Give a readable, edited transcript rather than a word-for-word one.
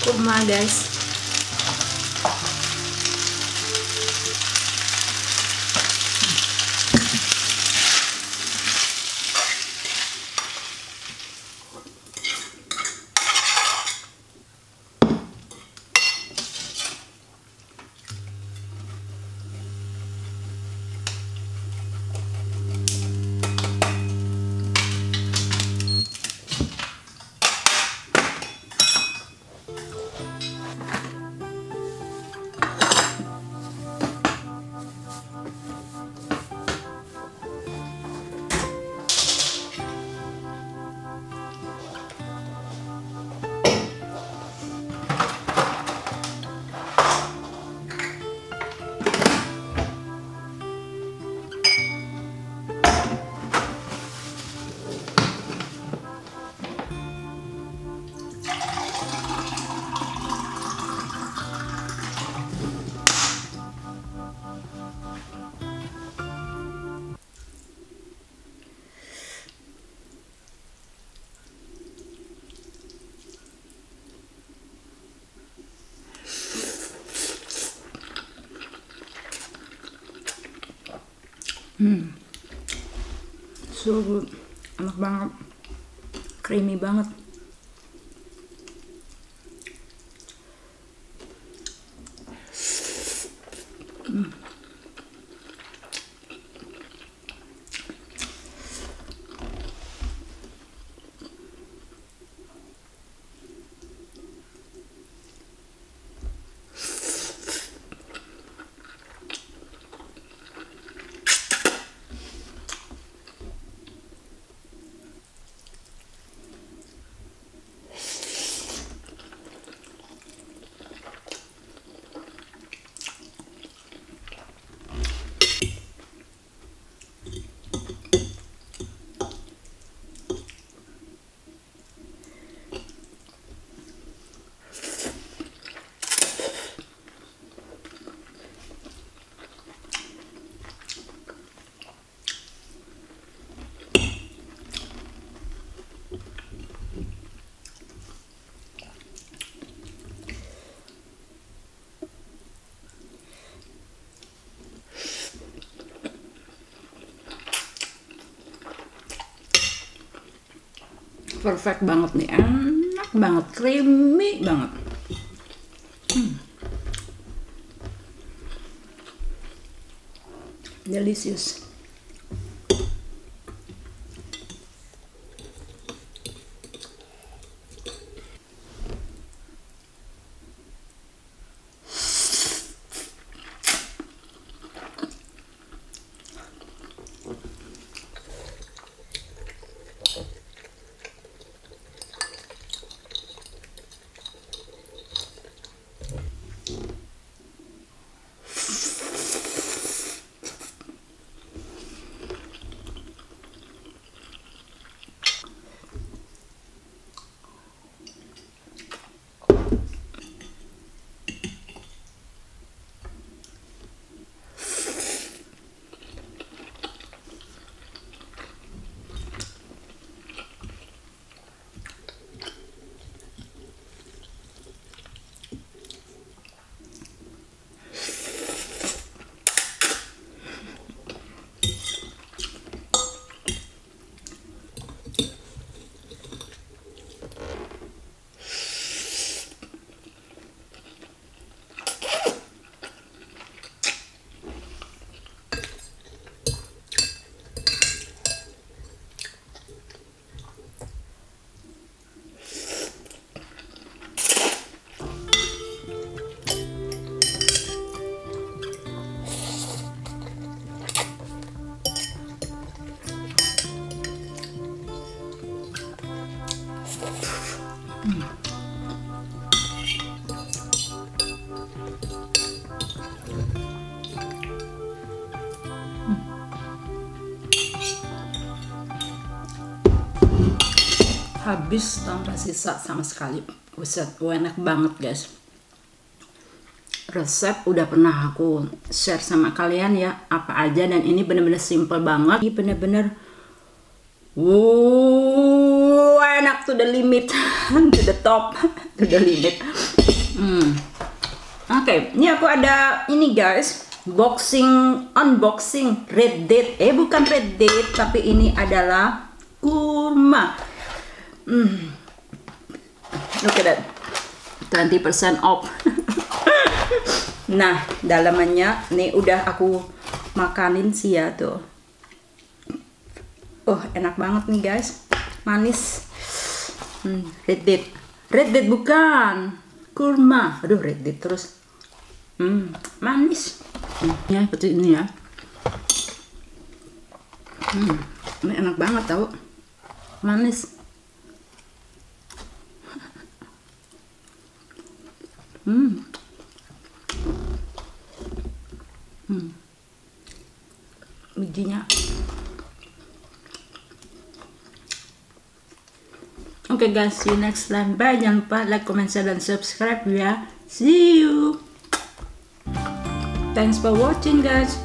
kurma guys. So good, enak banget, creamy banget. Perfect banget nih, enak banget, creamy banget. Delicious. Habis tanpa sisa sama sekali. Buset, enak banget guys. Resep udah pernah aku share sama kalian ya, apa aja, dan ini bener-bener simple banget. Ini bener-bener Enak to the limit, to the top, to the limit. Oke, ini aku ada ini guys, unboxing Red Date. Bukan Red Date, tapi ini adalah kurma. Look at that, 20% off. Nah, dalamannya nih udah aku makanin sih ya tuh. Enak banget nih guys, manis. Red Date bukan kurma. Aduh, Red Date terus. Manis. Ya seperti ini ya. Ini enak banget tau, manis. Bijinya. Oke guys, see you next time. Bye. Jangan lupa like, comment, share, dan subscribe ya. See you. Thanks for watching guys.